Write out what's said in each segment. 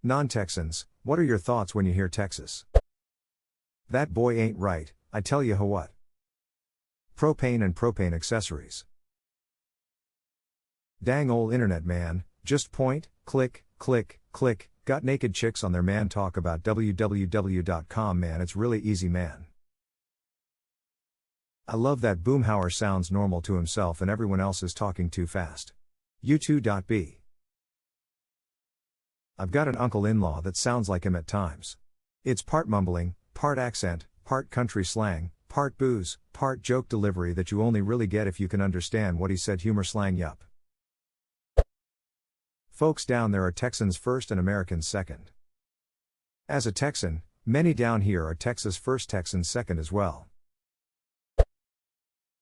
Non-Texans, what are your thoughts when you hear Texas? That boy ain't right, I tell you what. Propane and propane accessories. Dang ol' internet man, just point, click, click, click, got naked chicks on their man talk about www.com man, it's really easy man. I love that Boomhauer sounds normal to himself and everyone else is talking too fast. U2.b. I've got an uncle-in-law that sounds like him at times. It's part mumbling, part accent, part country slang, part booze, part joke delivery that you only really get if you can understand what he said. Humor slang, yup. Folks down there are Texans first and Americans second. As a Texan, many down here are Texas first, Texans second as well.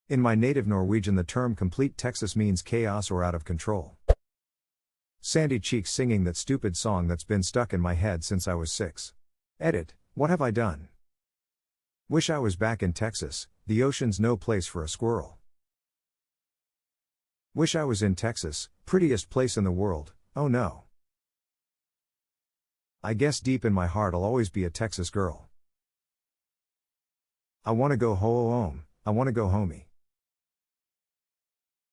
In my native Norwegian, the term complete Texas means chaos or out of control. Sandy Cheeks singing that stupid song that's been stuck in my head since I was 6. Edit, what have I done? Wish I was back in Texas, the ocean's no place for a squirrel. Wish I was in Texas, prettiest place in the world, oh no. I guess deep in my heart I'll always be a Texas girl. I wanna go home, I wanna go homey.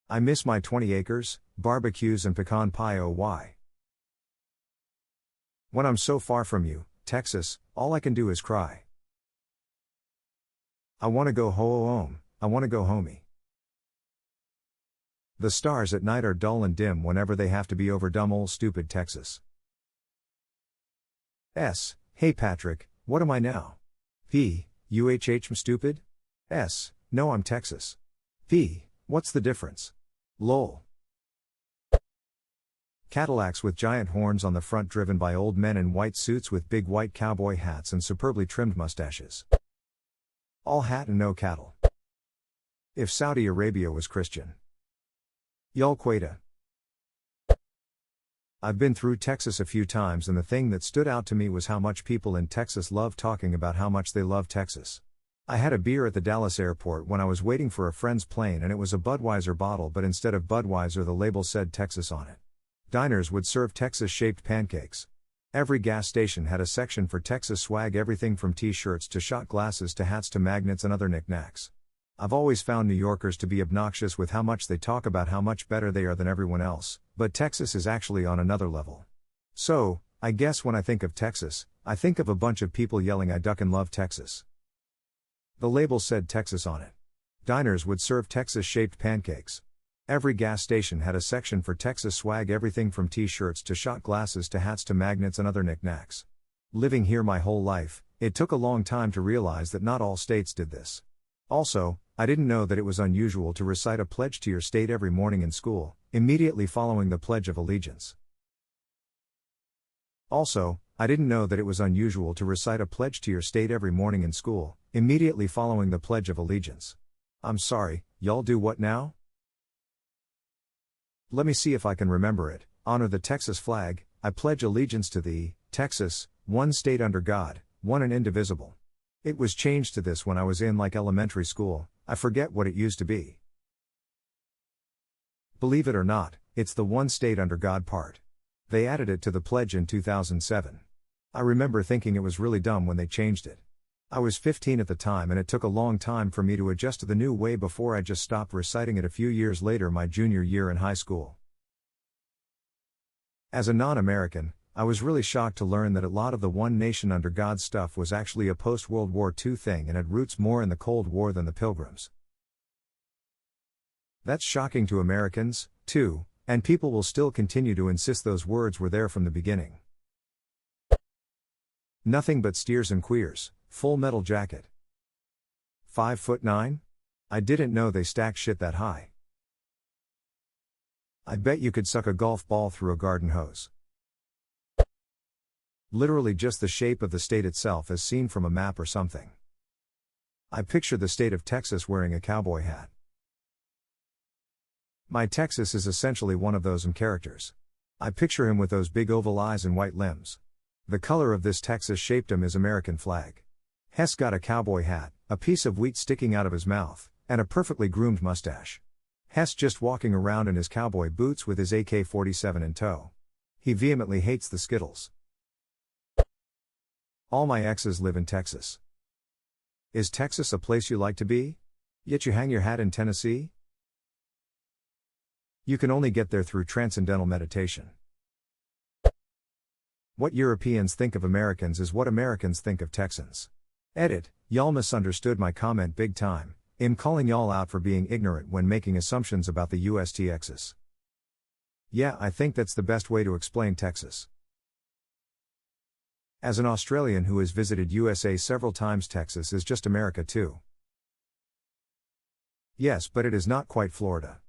I miss my 20 acres, barbecues and pecan pie, oh why. When I'm so far from you, Texas, all I can do is cry. I wanna go home, I wanna go homey. The stars at night are dull and dim whenever they have to be over dumb ol' stupid Texas. S, hey Patrick, what am I now? P, UHM stupid? S, no I'm Texas. P, what's the difference? Lol. Cadillacs with giant horns on the front driven by old men in white suits with big white cowboy hats and superbly trimmed mustaches. All hat and no cattle. If Saudi Arabia was Christian. Y'all Queta. I've been through Texas a few times and the thing that stood out to me was how much people in Texas love talking about how much they love Texas. I had a beer at the Dallas airport when I was waiting for a friend's plane and it was a Budweiser bottle, but instead of Budweiser the label said Texas on it. Diners would serve Texas-shaped pancakes. Every gas station had a section for Texas swag, everything from t-shirts to shot glasses to hats to magnets and other knickknacks. I've always found New Yorkers to be obnoxious with how much they talk about how much better they are than everyone else, but Texas is actually on another level. So, I guess when I think of Texas, I think of a bunch of people yelling I duck and love Texas. The label said Texas on it. Diners would serve Texas-shaped pancakes. Every gas station had a section for Texas swag, everything from t-shirts to shot glasses to hats to magnets and other knickknacks. Living here my whole life, it took a long time to realize that not all states did this. Also, I didn't know that it was unusual to recite a pledge to your state every morning in school, immediately following the Pledge of Allegiance. Also, I didn't know that it was unusual to recite a pledge to your state every morning in school, immediately following the Pledge of Allegiance. I'm sorry, y'all do what now? Let me see if I can remember it. Honor the Texas flag, I pledge allegiance to thee, Texas, one state under God, one and indivisible. It was changed to this when I was in elementary school, I forget what it used to be. Believe it or not, it's the one state under God part. They added it to the pledge in 2007. I remember thinking it was really dumb when they changed it. I was 15 at the time and it took a long time for me to adjust to the new way before I just stopped reciting it a few years later, my junior year in high school. As a non-American, I was really shocked to learn that a lot of the one nation under God stuff was actually a post-World War II thing and had roots more in the Cold War than the Pilgrims. That's shocking to Americans, too, and people will still continue to insist those words were there from the beginning. Nothing but steers and queers, Full Metal Jacket. 5'9"? I didn't know they stacked shit that high. I bet you could suck a golf ball through a garden hose. Literally just the shape of the state itself as seen from a map or something. I picture the state of Texas wearing a cowboy hat. My Texas is essentially one of those characters. I picture him with those big oval eyes and white limbs. The color of this Texas-shaped him is American flag. Hess got a cowboy hat, a piece of wheat sticking out of his mouth, and a perfectly groomed mustache. Hess just walking around in his cowboy boots with his AK-47 in tow. He vehemently hates the Skittles. All my exes live in Texas. Is Texas a place you like to be? Yet you hang your hat in Tennessee? You can only get there through transcendental meditation. What Europeans think of Americans is what Americans think of Texans. Edit, y'all misunderstood my comment big time. I'm calling y'all out for being ignorant when making assumptions about the USTXs. Yeah, I think that's the best way to explain Texas. As an Australian who has visited USA several times, Texas is just America too. Yes, but it is not quite Florida.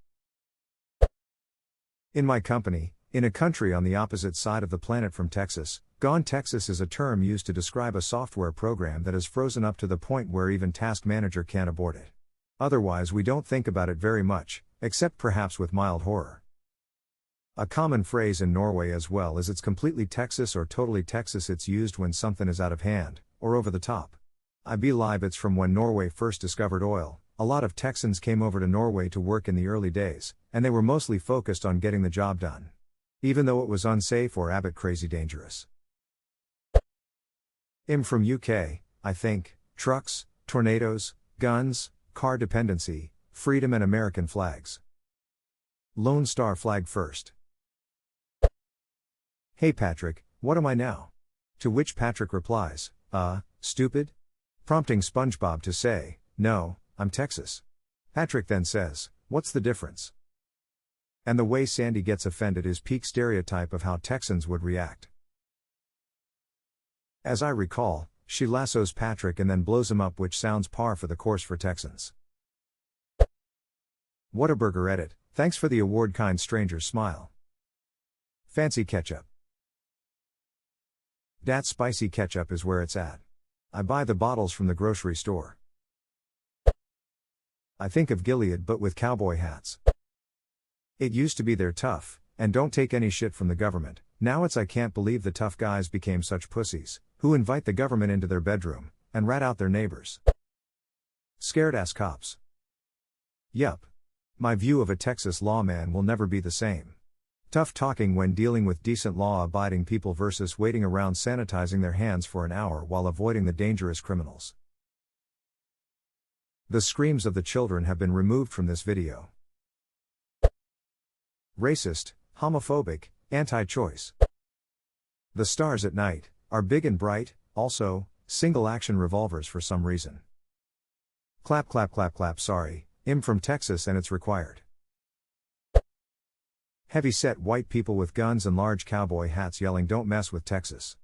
In my company, in a country on the opposite side of the planet from Texas, Gone Texas is a term used to describe a software program that is frozen up to the point where even Task Manager can't abort it. Otherwise, we don't think about it very much, except perhaps with mild horror. A common phrase in Norway as well is "it's completely Texas" or "totally Texas." It's used when something is out of hand, or over the top. I believe it's from when Norway first discovered oil. A lot of Texans came over to Norway to work in the early days, and they were mostly focused on getting the job done. Even though it was unsafe or a bit crazy dangerous. I'm from UK, I think, trucks, tornadoes, guns, car dependency, freedom and American flags. Lone Star flag first. Hey Patrick, what am I now? To which Patrick replies, stupid? Prompting SpongeBob to say, no, I'm Texas. Patrick then says, what's the difference? And the way Sandy gets offended is peak stereotype of how Texans would react. As I recall, she lassos Patrick and then blows him up, which sounds par for the course for Texans. Whataburger edit, thanks for the award, kind strangers smile. Fancy ketchup. Dat spicy ketchup is where it's at. I buy the bottles from the grocery store. I think of Gilead but with cowboy hats. It used to be they're tough, and don't take any shit from the government. Now it's I can't believe the tough guys became such pussies, who invite the government into their bedroom, and rat out their neighbors. Scared ass cops. Yup. My view of a Texas lawman will never be the same. Tough talking when dealing with decent law-abiding people versus waiting around sanitizing their hands for an hour while avoiding the dangerous criminals. The screams of the children have been removed from this video. Racist, homophobic, anti-choice. The stars at night are big and bright, also, single-action revolvers for some reason. Clap clap clap clap, sorry, I'm from Texas and it's required. Heavy-set white people with guns and large cowboy hats yelling "Don't mess with Texas."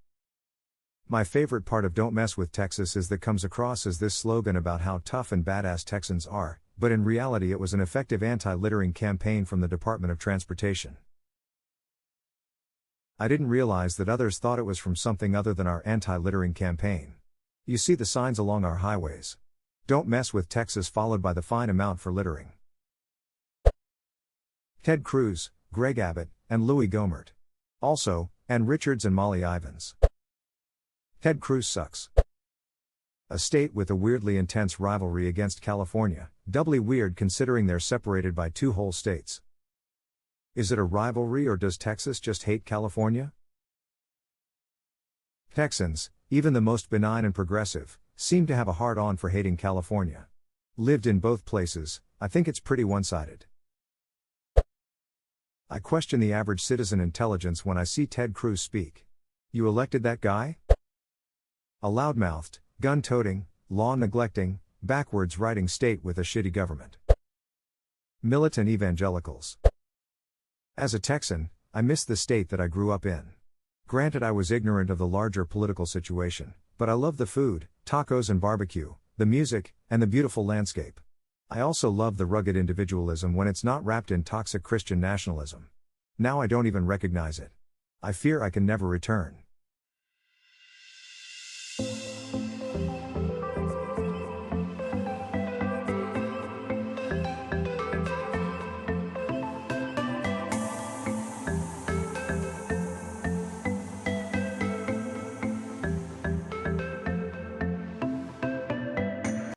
My favorite part of "Don't mess with Texas" is that comes across as this slogan about how tough and badass Texans are, but in reality it was an effective anti-littering campaign from the Department of Transportation. I didn't realize that others thought it was from something other than our anti-littering campaign. You see the signs along our highways. "Don't mess with Texas" followed by the fine amount for littering. Ted Cruz, Greg Abbott, and Louis Gohmert. Also, Ann Richards and Molly Ivins. Ted Cruz sucks. A state with a weirdly intense rivalry against California, doubly weird considering they're separated by two whole states. Is it a rivalry or does Texas just hate California? Texans, even the most benign and progressive, seem to have a hard-on for hating California. Lived in both places, I think it's pretty one-sided. I question the average citizen intelligence when I see Ted Cruz speak. You elected that guy? A loudmouthed, gun-toting, law-neglecting, backwards-writing state with a shitty government. Militant evangelicals. As a Texan, I miss the state that I grew up in. Granted, I was ignorant of the larger political situation, but I love the food, tacos and barbecue, the music, and the beautiful landscape. I also love the rugged individualism when it's not wrapped in toxic Christian nationalism. Now I don't even recognize it. I fear I can never return.